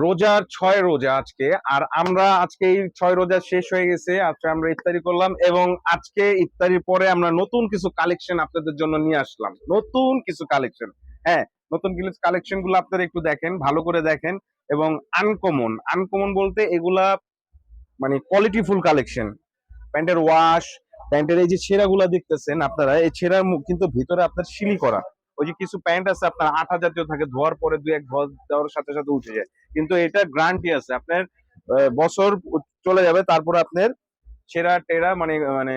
রোজার 6 রোজা আজকে। আর আমরা আজকে এই 6 রোজা শেষ হয়ে গেছে, আজকে আমরা ইফতারি করলাম এবং আজকে ইফতারির পরে আমরা নতুন কিছু কালেকশন আপনাদের জন্য নিয়ে আসলাম, নতুন কিছু কালেকশন। হ্যাঁ, নতুন কিছু কালেকশন গুলো আপনারা একটু দেখেন, ভালো করে দেখেন। এবং আনকমন আনকমন বলতে এগুলা মানে কোয়ালিটিফুল কালেকশন। প্যান্টের ওয়াশ, প্যান্টের এই যে ছেঁড়াগুলা দেখতেছেন আপনারা, এই ছেঁড়ার কিন্তু ভিতরে আপনার সিলি করা। ওই যে কিছু প্যান্ট আছে আপনার আঠা জাতীয় থাকে, ধোয়ার পরে দুই এক ধোয়া দেওয়ার সাথে সাথে উঠে যায়, কিন্তু এটা গ্যারান্টি আছে আপনার বছর চলে যাবে, তারপরে আপনার ছেঁড়া টেরা মানে মানে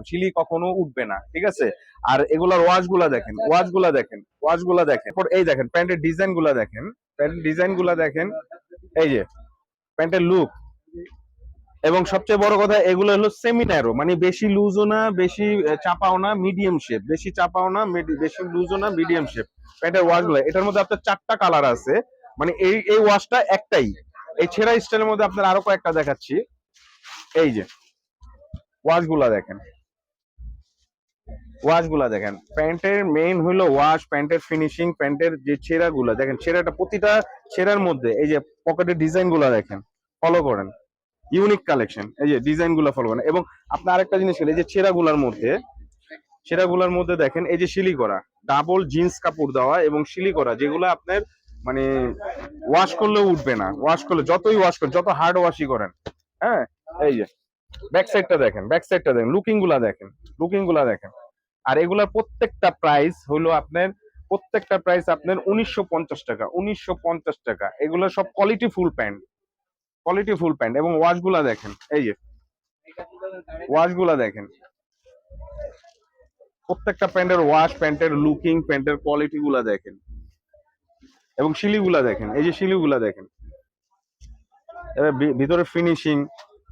সিলি কখনো উঠবে না, ঠিক আছে। আর এগুলার ওয়াশ গুলা দেখেন, ওয়াশ গুলা দেখেন, ওয়াশ গুলা দেখেন। এই দেখেন প্যান্টের ডিজাইন গুলা দেখেন, প্যান্টের ডিজাইন গুলা দেখেন। এই যে প্যান্টের লুক, এবং সবচেয়ে বড় কথা এগুলো হলো সেমি ন্যারো, মানে বেশি লুজও না বেশি চাপাও না, মিডিয়াম শেপ। বেশি চাপাও না বেশি লুজও না, মিডিয়াম শেপ। প্যান্টের ওয়াশ গুলো, এটার মধ্যে আপনার 4টা কালার আছে, মানে এই এই ওয়াশটা একটাই। এই ছেঁড়া স্টাইলের মধ্যে আপনার আরো কয়েকটা দেখাচ্ছি। এই যে ওয়াশ গুলা দেখেন, ওয়াশ গুলা দেখেন। প্যান্টের মেইন হলো ওয়াশ, প্যান্টের ফিনিশিং, প্যান্টের যে ছেঁড়া গুলা দেখেন, ছেঁড়াটা প্রতিটা ছেঁড়ার মধ্যে এই যে পকেটের ডিজাইন গুলা দেখেন, ফলো করেন। ইউনিক কালেকশন, এই যে ডিজাইন গুলো ফলো করেন। এবং আপনার আরেকটা জিনিস হলো এই যে ছেঁড়াগুলার মধ্যে দেখেন এই যে শিলি করা, ডাবল জিন্স কাপড় দেওয়া এবং শিলি করা, যেগুলো আপনার মানে ওয়াশ করলেও উঠবে না, ওয়াশ করলে যতই ওয়াশ করেন, যত হার্ড ওয়াশই করেন। হ্যাঁ, এই যে ব্যাক সাইডটা দেখেন, ব্যাক সাইডটা দেখেন, লুকিং গুলা দেখেন, লুকিং গুলা দেখেন। আর এগুলার প্রত্যেকটা প্রাইস হলো আপনার, প্রত্যেকটা প্রাইস আপনার 1950 টাকা, 1950 টাকা। এগুলো সব quality full pant, quality full pant. এবং ওয়াশ গুলা দেখেন, এই যে ওয়াশ গুলা দেখেন, প্রত্যেকটা প্যান্টের ওয়াশ, প্যান্টের লুকিং, প্যান্টের কোয়ালিটি গুলা দেখেন। এবং শিলিগুলা দেখেন, এই যে শিলিগুলা দেখেন, এবার ভিতরে ফিনিশিং,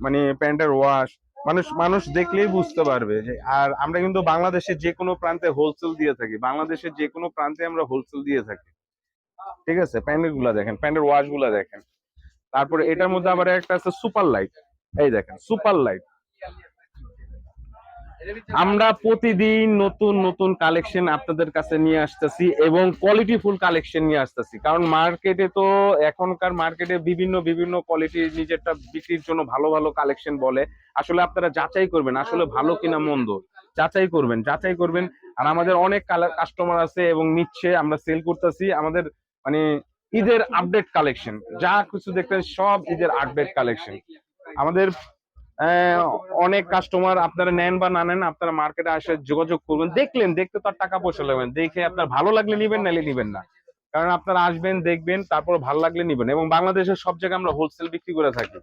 মানে প্যান্টের ওয়াশ, মানুষ মানুষ দেখলেই বুঝতে পারবে যে। আর আমরা কিন্তু বাংলাদেশের যে কোনো প্রান্তে হোলসেল দিয়ে থাকি, বাংলাদেশের যে কোনো প্রান্তে আমরা হোলসেল দিয়ে থাকি, ঠিক আছে। প্যান্টের গুলা দেখেন, প্যান্টের ওয়াশ গুলা দেখেন। তারপরে এটার মধ্যে আবার একটা আছে সুপার লাইট, এই দেখেন সুপার লাইট। আমরা প্রতিদিন নতুন নতুন কালেকশন আপনাদের কাছে নিয়ে আসতেছি এবং কোয়ালিটি ফুল কালেকশন নিয়ে আসতেছি, কারণ মার্কেটে তো এখনকার মার্কেটে বিভিন্ন বিভিন্ন কোয়ালিটির নিজেরটা বিক্রির জন্য ভালো ভালো কালেকশন বলে। আসলে আপনারা যাচাই করবেন আসলে ভালো কিনা মন্দ, যাচাই করবেন, যাচাই করবেন। আর আমাদের অনেক কাস্টমার আছে এবং নিচ্ছে, আমরা সেল করতেছি আমাদের মানে ঈদের আপডেট কালেকশন, যা কিছু দেখতেন সব ঈদের আপডেট কালেকশন। আমাদের অনেক কাস্টমার, আপনারা নেন বা না নেন, আপনারা মার্কেটে আসে যোগাযোগ করবেন। দেখলেন, দেখতে তো আর টাকা পয়সা লাগবেন, দেখে আপনার ভালো লাগলে নিবেন, নাইলে নিবেন না। কারণ আপনারা আসবেন, দেখবেন, তারপর ভালো লাগলে নিবেন। এবং বাংলাদেশের সব জায়গায় আমরা হোলসেল বিক্রি করে থাকি।